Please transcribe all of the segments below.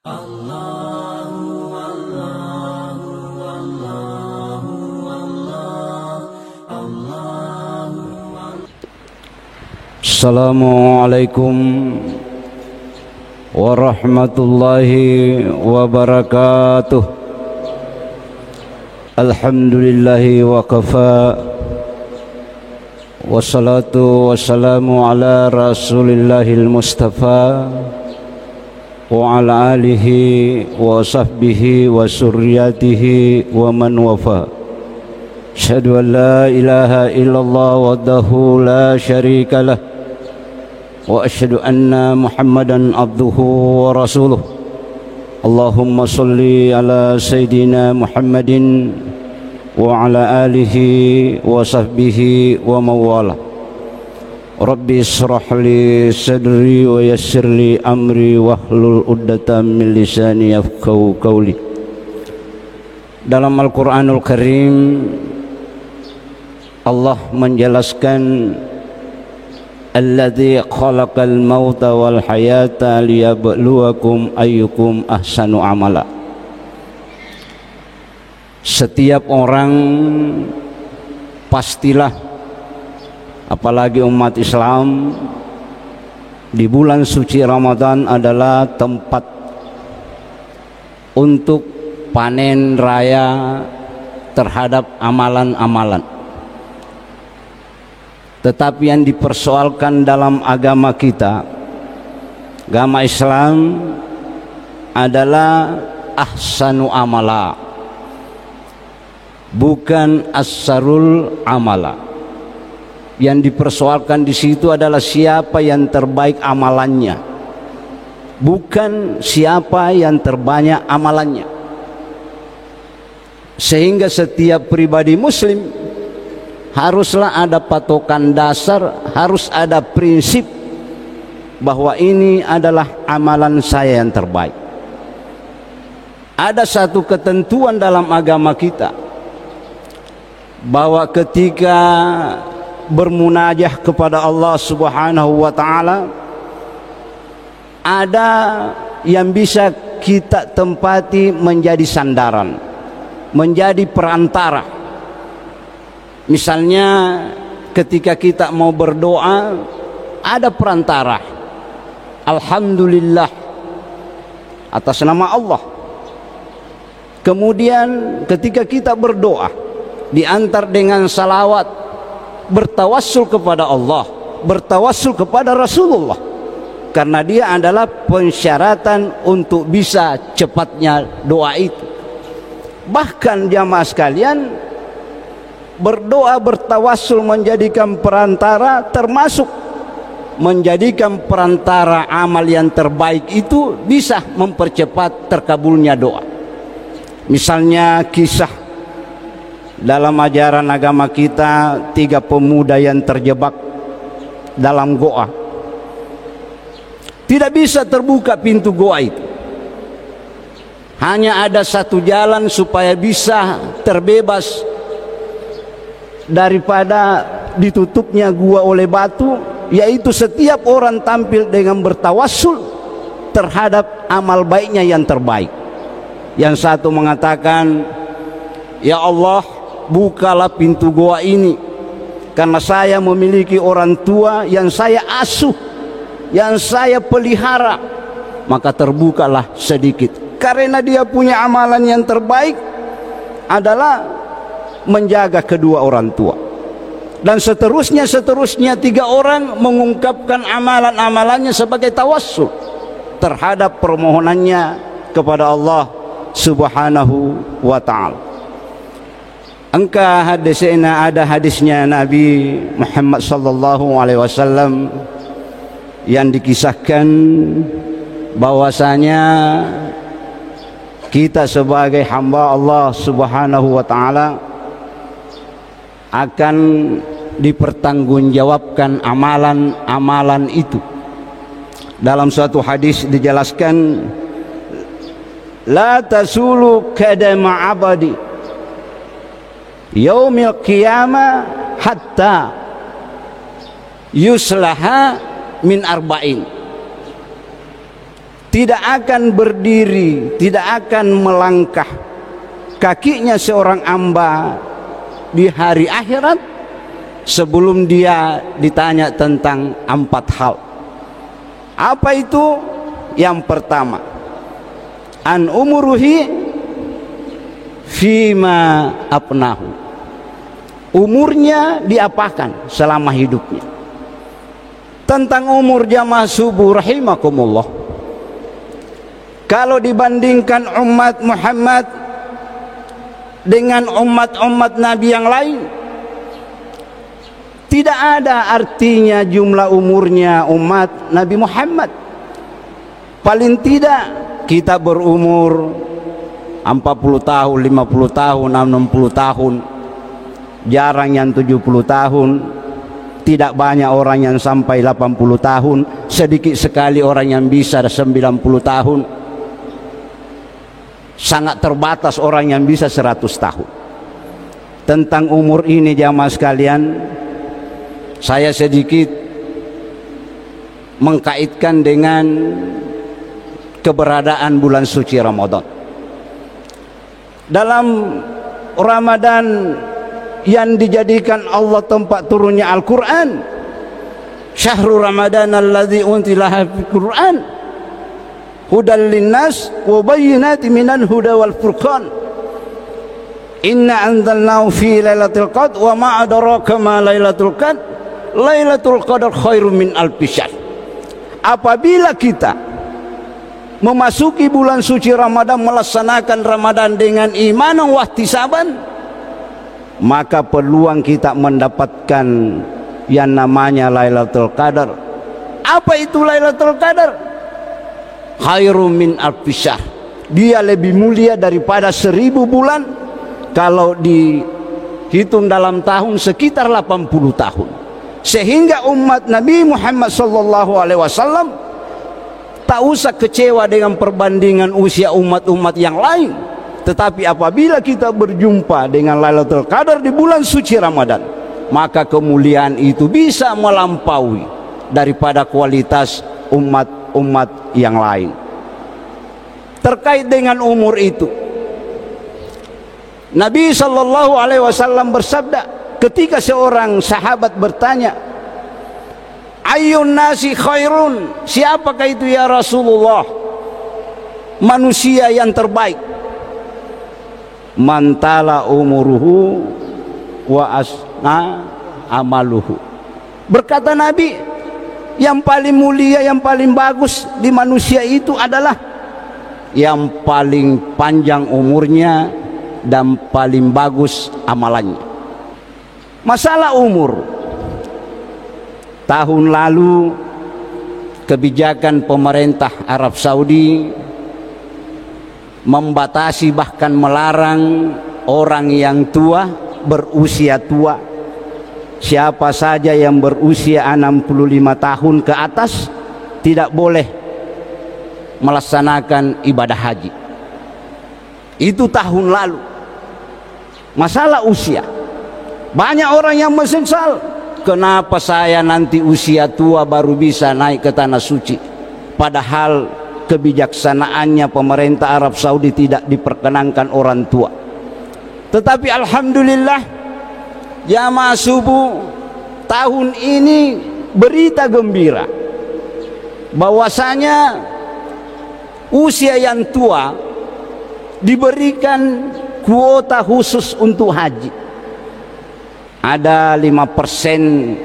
Assalamualaikum warahmatullahi wabarakatuh. Alhamdulillahi wa kafa, wassalatu wassalamu ala rasulillahil mustafa wa ala alihi wa sahbihi wa surriyatihi wa man wafa. Asyhadu an la ilaha illallah wahdahu la syarika lah, wa asyhadu anna Muhammadan abduhu wa rasuluh. Allahumma salli ala Sayyidina Muhammadin wa ala alihi wa sahbihi wa mawala. Rabbi israh li sadri wa yassir li amri wahlul 'uqdatam min lisani yafqahu qawli. Dalam Al-Qur'anul Karim Allah menjelaskan alladzi khalaqal mauta wal hayata liyabluwakum ayyukum ahsanu amala. Setiap orang pastilah, apalagi umat Islam, di bulan suci Ramadan adalah tempat untuk panen raya terhadap amalan-amalan. Tetapi yang dipersoalkan dalam agama kita, agama Islam, adalah ahsanu amala, bukan asarul amala. Yang dipersoalkan di situ adalah siapa yang terbaik amalannya, bukan siapa yang terbanyak amalannya. Sehingga setiap pribadi muslim haruslah ada patokan dasar, harus ada prinsip bahwa ini adalah amalan saya yang terbaik. Ada satu ketentuan dalam agama kita bahwa ketika bermunajah kepada Allah Subhanahu wa taala, ada yang bisa kita tempati menjadi sandaran, menjadi perantara. Misalnya ketika kita mau berdoa, ada perantara, alhamdulillah, atas nama Allah. Kemudian ketika kita berdoa, diantar dengan salawat, bertawassul kepada Allah, bertawassul kepada Rasulullah, karena dia adalah pensyaratan untuk bisa cepatnya doa itu. Bahkan jamaah sekalian, berdoa bertawassul menjadikan perantara, termasuk menjadikan perantara amal yang terbaik itu bisa mempercepat terkabulnya doa. Misalnya kisah dalam ajaran agama kita, 3 pemuda yang terjebak dalam goa. Tidak bisa terbuka pintu goa itu. Hanya ada satu jalan supaya bisa terbebas daripada ditutupnya gua oleh batu, yaitu setiap orang tampil dengan bertawassul terhadap amal baiknya yang terbaik. Yang satu mengatakan, ya Allah, bukalah pintu gua ini, karena saya memiliki orang tua yang saya asuh, yang saya pelihara. Maka terbukalah sedikit, karena dia punya amalan yang terbaik adalah menjaga kedua orang tua. Dan seterusnya 3 orang mengungkapkan amalan-amalannya sebagai tawassul terhadap permohonannya kepada Allah Subhanahu wa ta'ala. Engkau hadisnya, ada hadisnya Nabi Muhammad sallallahu alaihi wasallam yang dikisahkan bahwasanya kita sebagai hamba Allah Subhanahu wa ta'ala akan dipertanggungjawabkan amalan-amalan itu. Dalam suatu hadis dijelaskan, la tasulu kadama abadi yaumil qiyamah hatta yuslaha min arba'in. tidak akan berdiri, tidak akan melangkah kakinya seorang hamba di hari akhirat sebelum dia ditanya tentang 4 hal. Apa itu? Yang pertama, an umuruhi fima apnahu, umurnya diapakan selama hidupnya. Tentang umur jamaah subuh rahimakumullah, kalau dibandingkan umat Muhammad dengan umat-umat Nabi yang lain, tidak ada artinya jumlah umurnya umat Nabi Muhammad. Paling tidak kita berumur 40 tahun, 50 tahun, 60 tahun, jarang yang 70 tahun, tidak banyak orang yang sampai 80 tahun, sedikit sekali orang yang bisa 90 tahun, sangat terbatas orang yang bisa 100 tahun. Tentang umur ini jamaah sekalian, saya sedikit mengkaitkan dengan keberadaan bulan suci Ramadan. Dalam Ramadan yang dijadikan Allah tempat turunnya Al-Quran, syahrul Ramadan alladzi unzila fil Quran hudal linnas wa bayyinatin minal huda wal furqan inna anzalnahu fi lailatul qadr wa ma adraka ma lailatul qadr lailatul qadr khairum min alfi syahr. Apabila kita memasuki bulan suci Ramadan, melaksanakan Ramadan dengan iman dan wahtisaban, maka peluang kita mendapatkan yang namanya Lailatul Qadar. Apa itu Lailatul Qadar? Khairum min alfi syahr, dia lebih mulia daripada 1000 bulan. Kalau dihitung dalam tahun sekitar 80 tahun. Sehingga umat Nabi Muhammad SAW tak usah kecewa dengan perbandingan usia umat-umat yang lain. Tetapi apabila kita berjumpa dengan Lailatul Qadar di bulan suci Ramadan, maka kemuliaan itu bisa melampaui daripada kualitas umat-umat yang lain. Terkait dengan umur itu, Nabi SAW bersabda ketika seorang sahabat bertanya, ayyun nasi khairun, siapakah itu ya Rasulullah manusia yang terbaik? Mantala umuruhu wa asna amaluhu. Berkata Nabi, yang paling mulia, yang paling bagus di manusia itu adalah yang paling panjang umurnya dan paling bagus amalannya. Masalah umur, tahun lalu kebijakan pemerintah Arab Saudi membatasi bahkan melarang orang yang tua, berusia tua, siapa saja yang berusia 65 tahun ke atas tidak boleh melaksanakan ibadah haji. Itu tahun lalu. Masalah usia, banyak orang yang menyesal, kenapa saya nanti usia tua baru bisa naik ke tanah suci, padahal kebijaksanaannya pemerintah Arab Saudi tidak diperkenankan orang tua. Tetapi alhamdulillah jamaah subuh, tahun ini berita gembira bahwasanya usia yang tua diberikan kuota khusus untuk haji. Ada 5%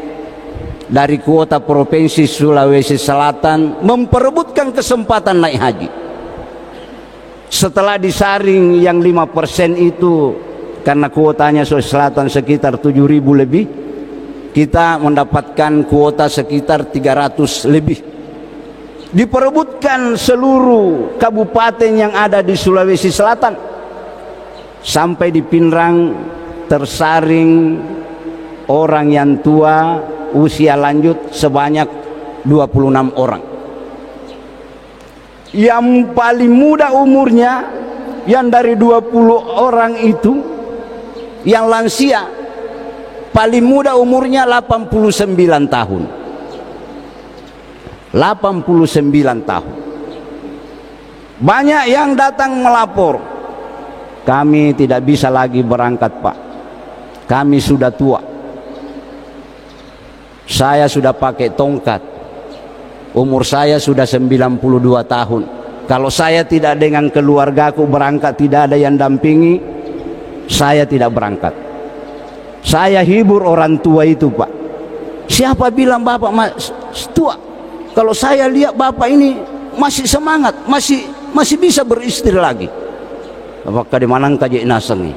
dari kuota provinsi Sulawesi Selatan memperebutkan kesempatan naik haji. Setelah disaring yang 5% itu, karena kuotanya Sulawesi Selatan sekitar 7.000 lebih, kita mendapatkan kuota sekitar 300 lebih. Diperebutkan seluruh kabupaten yang ada di Sulawesi Selatan. Sampai di Pinrang tersaring orang yang tua usia lanjut sebanyak 26 orang. Yang paling muda umurnya, yang dari 20 orang itu, yang lansia paling muda umurnya 89 tahun. 89 tahun. Banyak yang datang melapor, kami tidak bisa lagi berangkat Pak, kami sudah tua, saya sudah pakai tongkat, umur saya sudah 92 tahun. Kalau saya tidak dengan keluargaku berangkat, tidak ada yang dampingi, saya tidak berangkat. Saya hibur orang tua itu Pak. Siapa bilang Bapak tua? Kalau saya lihat Bapak ini masih semangat, masih bisa beristri lagi. Apakah di mana kaji naseng ini?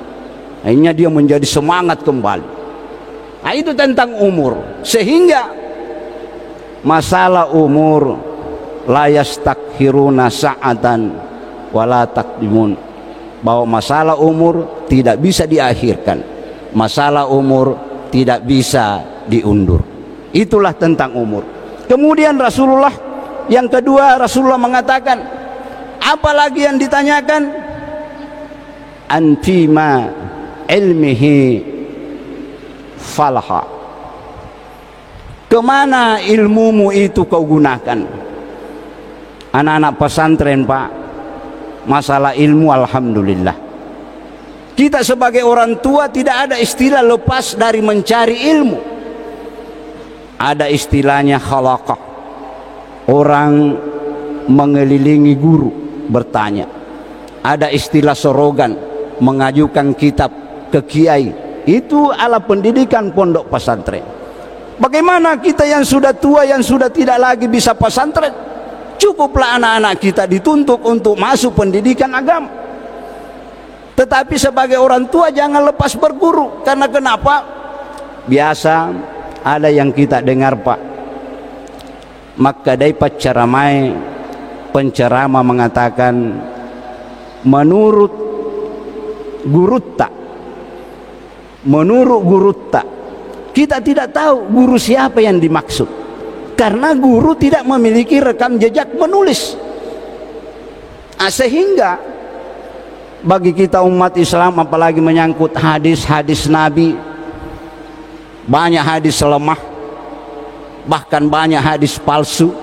Akhirnya dia menjadi semangat kembali. Nah, itu tentang umur. Sehingga masalah umur, la yastakhiruna sa'atan wala taqdimun, bahwa masalah umur tidak bisa diakhirkan, masalah umur tidak bisa diundur. Itulah tentang umur. Kemudian Rasulullah yang kedua, Rasulullah mengatakan, apalagi yang ditanyakan, anfima ilmihi falaha, kemana ilmumu itu kau gunakan? Anak-anak pesantren Pak, masalah ilmu alhamdulillah, kita sebagai orang tua tidak ada istilah lepas dari mencari ilmu. Ada istilahnya khalaqah, orang mengelilingi guru bertanya. Ada istilah sorogan, mengajukan kitab ke kiai. Itu ala pendidikan pondok pesantren. Bagaimana kita yang sudah tua, yang sudah tidak lagi bisa pesantren? Cukuplah anak-anak kita dituntut untuk masuk pendidikan agama. Tetapi sebagai orang tua jangan lepas berguru. Karena kenapa? Biasa ada yang kita dengar Pak, maka dari pacaramai penceramah mengatakan, menurut guru tak, kita tidak tahu guru siapa yang dimaksud, karena guru tidak memiliki rekam jejak menulis. Sehingga bagi kita umat Islam, apalagi menyangkut hadis-hadis Nabi, banyak hadis lemah, bahkan banyak hadis palsu.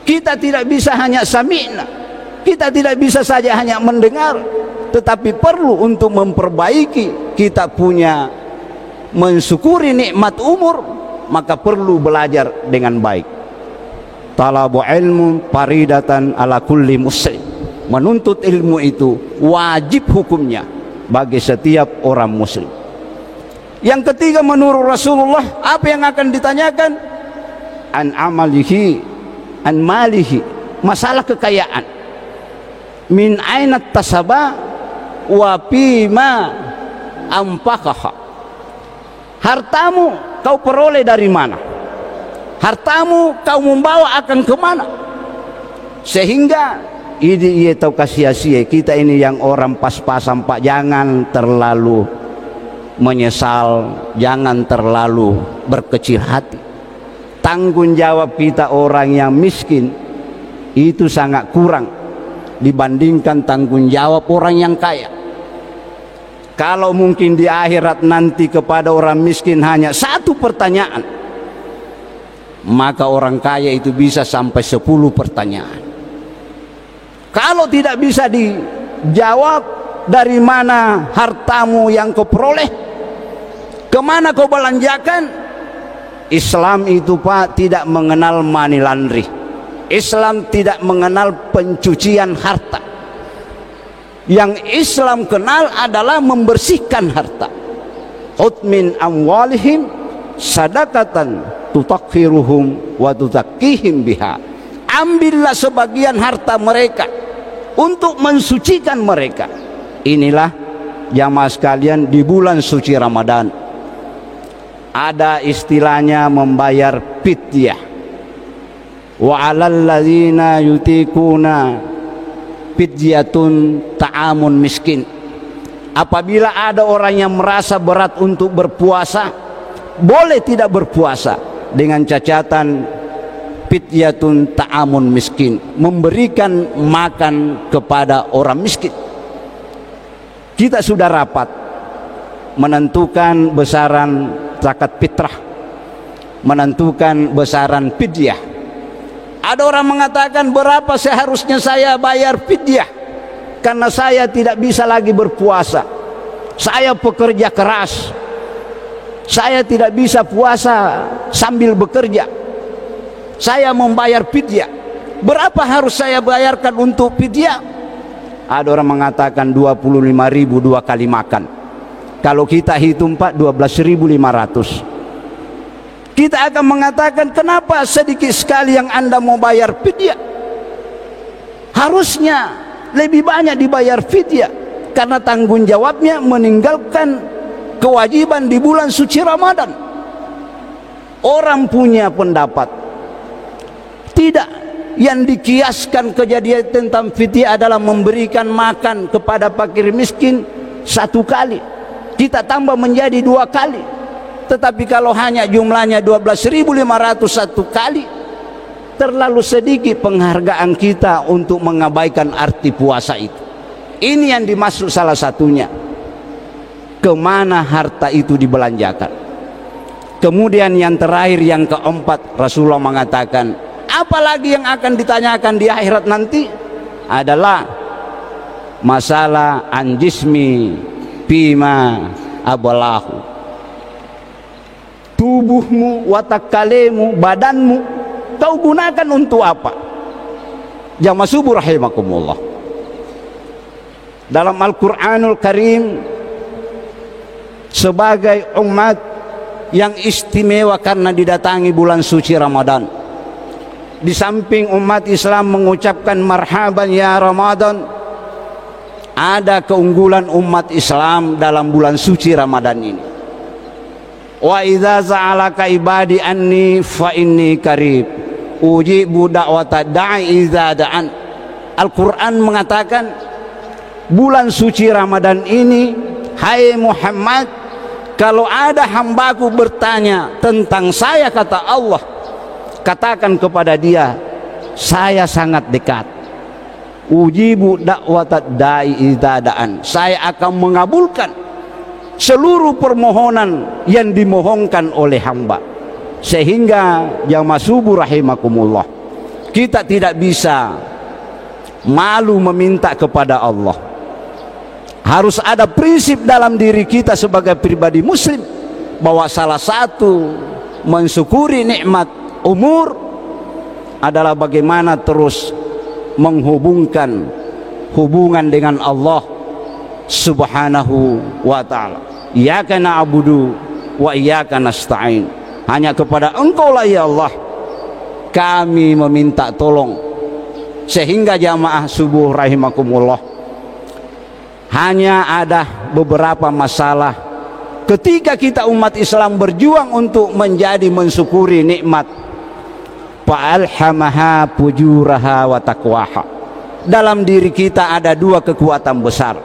Kita tidak bisa hanya sami'na, kita tidak bisa saja hanya mendengar, tetapi perlu untuk memperbaiki. Kita punya mensyukuri nikmat umur, maka perlu belajar dengan baik. Talabu ilmu faridatan ala kulli muslim, menuntut ilmu itu wajib hukumnya bagi setiap orang muslim. Yang ketiga, menurut Rasulullah, apa yang akan ditanyakan? An amalihi, an malihi, masalah kekayaan. Min aina tasaba wa fima anfaqaha. Hartamu kau peroleh dari mana? Hartamu kau membawa akan kemana? Sehingga ini ia tahu sia-sia. Kita ini yang orang pas-pasan Pak, jangan terlalu menyesal, jangan terlalu berkecil hati. Tanggung jawab kita orang yang miskin itu sangat kurang dibandingkan tanggung jawab orang yang kaya. Kalau mungkin di akhirat nanti kepada orang miskin hanya satu pertanyaan, maka orang kaya itu bisa sampai 10 pertanyaan. Kalau tidak bisa dijawab, dari mana hartamu yang kau peroleh, kemana kau belanjakan? Islam itu Pak tidak mengenal money laundry. Islam tidak mengenal pencucian harta. Yang Islam kenal adalah membersihkan harta. Khudh min amwalihim sadaqatan tutakhiruhum wa tuzakkihim biha. Ambillah sebagian harta mereka untuk mensucikan mereka. Inilah jamaah sekalian, di bulan suci Ramadan ada istilahnya membayar fidyah. Wa 'alal ladzina yutikuna fidyatun ta'amun miskin. Apabila ada orang yang merasa berat untuk berpuasa, boleh tidak berpuasa dengan catatan fidyatun ta'amun miskin, memberikan makan kepada orang miskin. Kita sudah rapat menentukan besaran zakat fitrah, menentukan besaran fidyah. Ada orang mengatakan, berapa seharusnya saya bayar fidyah karena saya tidak bisa lagi berpuasa, saya pekerja keras, saya tidak bisa puasa sambil bekerja, saya membayar fidyah, berapa harus saya bayarkan untuk fidyah? Ada orang mengatakan 25.000 2 kali makan. Kalau kita hitung Pak, 12.500. Kita akan mengatakan, kenapa sedikit sekali yang Anda mau bayar fidyah? Harusnya lebih banyak dibayar fidyah, karena tanggung jawabnya meninggalkan kewajiban di bulan suci Ramadan. Orang punya pendapat, tidak, yang dikiaskan kejadian tentang fidyah adalah memberikan makan kepada fakir miskin 1 kali, kita tambah menjadi 2 kali. Tetapi kalau hanya jumlahnya 12.500 1 kali, terlalu sedikit penghargaan kita untuk mengabaikan arti puasa itu. Ini yang dimaksud salah satunya. Kemana harta itu dibelanjakan? Kemudian yang terakhir, yang keempat, Rasulullah mengatakan, apalagi yang akan ditanyakan di akhirat nanti adalah masalah anjismi bima abalahu. Tubuhmu, watakalemu, badanmu, kau gunakan untuk apa? Jamaah subuh rahimakumullah. Dalam Al-Quranul Karim, sebagai umat yang istimewa karena didatangi bulan suci Ramadan, di samping umat Islam mengucapkan marhaban ya Ramadan, ada keunggulan umat Islam dalam bulan suci Ramadan ini. Wa idza za'alaka ibadi anni fa inni qarib ujibu da'wata da'i idza da'an. Al-Quran mengatakan, bulan suci Ramadan ini, hai Muhammad, kalau ada hambaku bertanya tentang saya, kata Allah, katakan kepada dia, saya sangat dekat. Ujibu da'wata da'i idza da'an, saya akan mengabulkan seluruh permohonan yang dimohonkan oleh hamba. Sehingga jamaah subuh rahimakumullah, kita tidak bisa malu meminta kepada Allah. Harus ada prinsip dalam diri kita sebagai pribadi muslim, bahwa salah satu mensyukuri nikmat umur adalah bagaimana terus menghubungkan hubungan dengan Allah Subhanahu wa ta'ala. Iyyaka na'budu wa iyyaka nasta'in. Hanya kepada Engkau lah ya Allah kami meminta tolong. Sehingga jamaah subuh rahimakumullah, hanya ada beberapa masalah ketika kita umat Islam berjuang untuk menjadi mensyukuri nikmat. Fa'alhamaha fujuraha wa taqwaha. Dalam diri kita ada 2 kekuatan besar,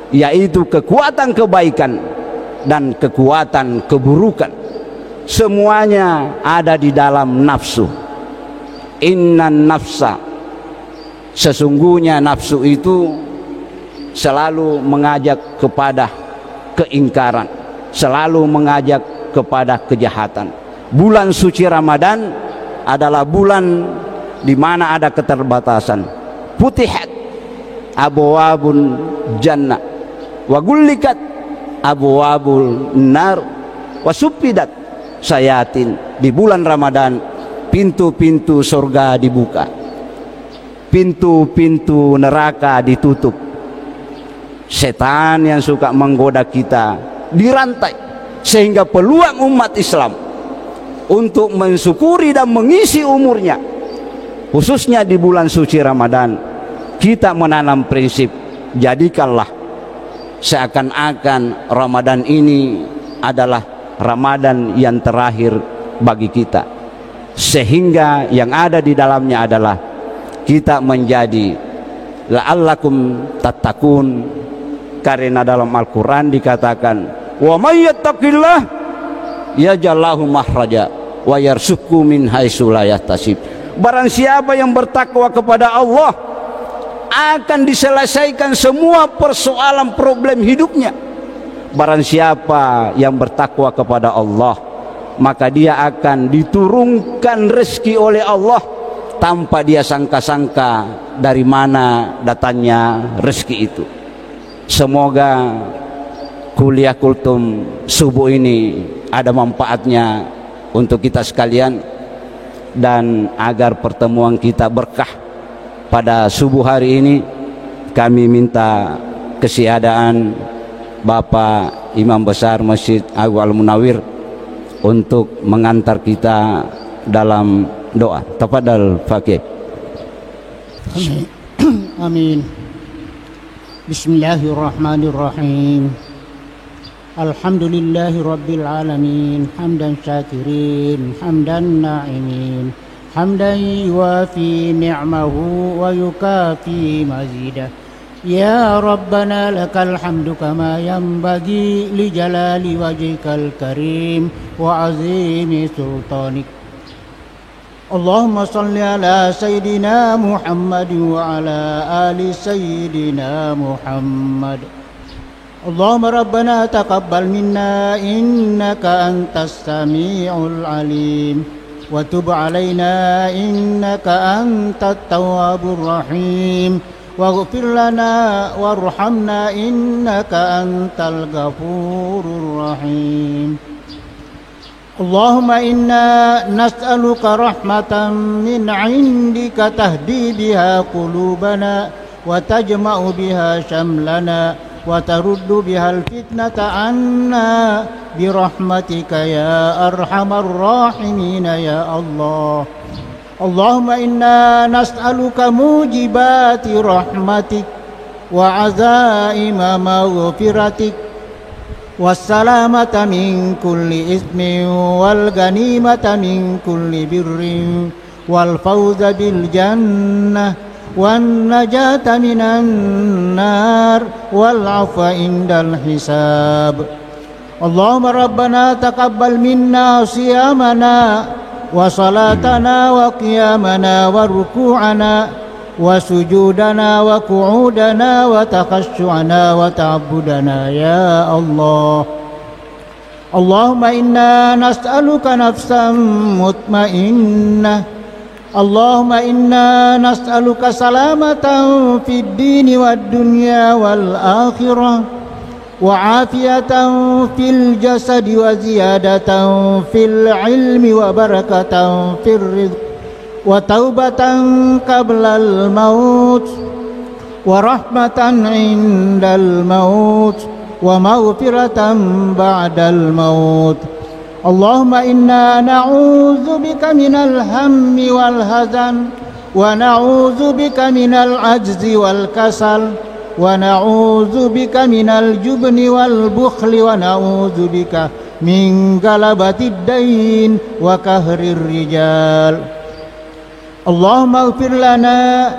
yaitu kekuatan kebaikan dan kekuatan keburukan. Semuanya ada di dalam nafsu. Innan nafsa, sesungguhnya nafsu itu selalu mengajak kepada keingkaran, selalu mengajak kepada kejahatan. Bulan suci Ramadan adalah bulan di mana ada keterbatasan. Futihat abwabun jannah wa gullikat abwabul nar wa suppidat sayatin. Di bulan Ramadan pintu-pintu surga dibuka, pintu-pintu neraka ditutup. Setan yang suka menggoda kita dirantai, sehingga peluang umat Islam untuk mensyukuri dan mengisi umurnya, khususnya di bulan suci Ramadan, kita menanam prinsip, jadikanlah seakan-akan Ramadan ini adalah Ramadan yang terakhir bagi kita, sehingga yang ada di dalamnya adalah kita menjadi la'allakum tattaqun. Karena dalam Al-Quran dikatakan, wa may yattaqillah yaj'al lahu makhraja wa yarzuqhu min haitsu la yahtasib. Barang siapa yang bertakwa kepada Allah, akan diselesaikan semua persoalan problem hidupnya. Barang siapa yang bertakwa kepada Allah, maka dia akan diturunkan rezeki oleh Allah tanpa dia sangka-sangka dari mana datangnya rezeki itu. Semoga kuliah kultum subuh ini ada manfaatnya untuk kita sekalian, dan agar pertemuan kita berkah pada subuh hari ini, kami minta kesiadaan Bapak Imam Besar Masjid Agung Al-Munawwir untuk mengantar kita dalam doa. Tafadhal Faqih. Amin. Amin. Bismillahirrahmanirrahim. Alhamdulillahi rabbil alamin, hamdan syakirin, hamdan na'imin, hamdan yuwafi ni'mahu wa yukafi mazidah. Ya Rabbana lakal hamdu kama yanbaghi li jalali wajhikal karim wa azimi sultanik. Allahumma salli ala Sayyidina Muhammad wa ala ali Sayyidina Muhammad. Allahumma Rabbana taqabbal minna innaka antas sami'ul alim wa tub alaina innaka antat tawwabur rahim waghfir lana warhamna innaka antal ghafurur rahim. Allahumma inna nas'aluka rahmatan min 'indika tahdi biha qulubana wa tajma'u biha shamlana wa taruddu bihal fitnata anna birahmatika ya arhamar rahimin ya Allah. Allahumma inna nas'aluka mujibati rahmatik wa azaima maghfiratik wassalamata min kulli ismin wal ghanimata min kulli birrin wal fawza bil jannah والنجاة من النار والعفو عند الحساب. اللهم ربنا تقبل منا صيامنا وصلاتنا وقيامنا وركوعنا وسجودنا وقعودنا وتخشعنا وتعبدنا يا الله. اللهم إنا نسألك نفسا مطمئنة. اللهم إنا نسألك سلامة في الدين والدنيا والآخرة وعافية في الجسد وزيادة في العلم وبركة في الرزق وتوبة قبل الموت ورحمة عند الموت ومغفرة بعد الموت. اللهم إنا نعوذ بك من الهم والحزن ونعوذ بك من العجز والكسل ونعوذ بك من الجبن والبخل ونعوذ بك من غلبة الدين وقهر الرجال. اللهم اغفر لنا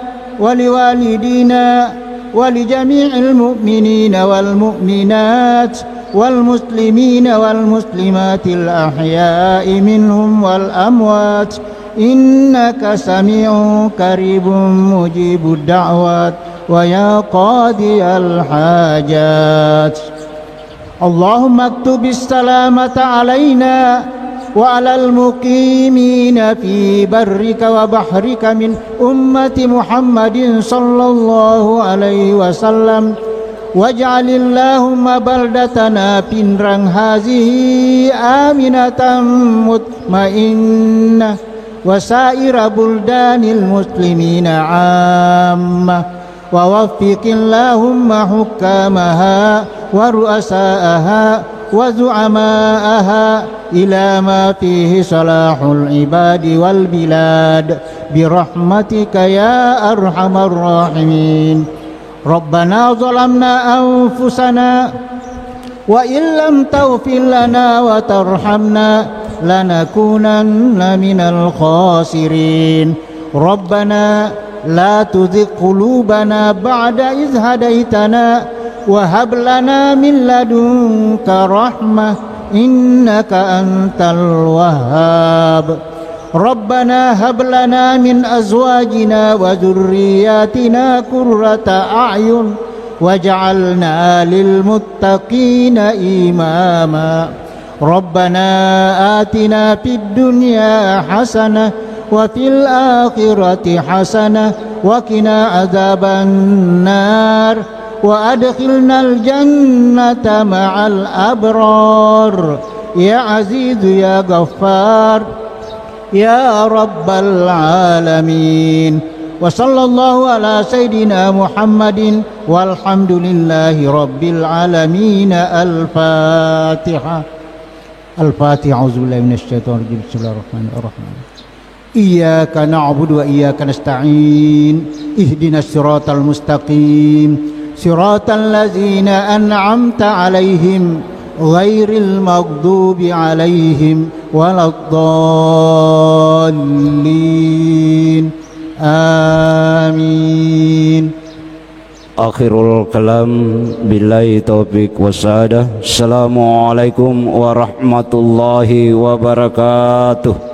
ولوالدينا ولجميع المؤمنين والمؤمنات والمسلمين والمسلمات الأحياء منهم والأموات إنك سميع قريب مجيب الدعوات ويا قاضي الحاجات. اللهم اكتب السلامة علينا وعلى المقيمين في برك وبحرك من أمة محمد صلى الله عليه وسلم. واجعل اللهم بلدتنا بنران هذه آمنة مطمئنة وسائر بلدان المسلمين عامة. ووفق اللهم حكامها ورؤساءها وزعماءها إلى ما فيه صلاح العباد والبلاد برحمتك يا أرحم الراحمين. ربنا ظلمنا أنفسنا وإن لم تغفر لنا وترحمنا لنكونن من الخاسرين. ربنا لا تزغ قلوبنا بعد إذ هديتنا وهب لنا من لدنك رحمة إنك أنت الوهاب. ربنا هب لنا من أزواجنا وذرياتنا قرة أعين واجعلنا للمتقين إماما. ربنا آتنا في الدنيا حسنة وفي الآخرة حسنة وقنا عذاب النار وأدخلنا الجنة مع الأبرار يا عزيز يا غفار يا رب العالمين. وصلى الله على سيدنا محمد والحمد لله رب العالمين. الفاتحة. الفاتحة. أعوذ بالله من الشيطان الرجيم. بسم الله الرحمن الرحيم. إياك نعبد وإياك نستعين اهدنا الصراط المستقيم صراط الذين أنعمت عليهم غير المغضوب عليهم ولا الضالين آمين. Akhirul kalam billahi taufik wasadah. Assalamualaikum warahmatullahi wabarakatuh.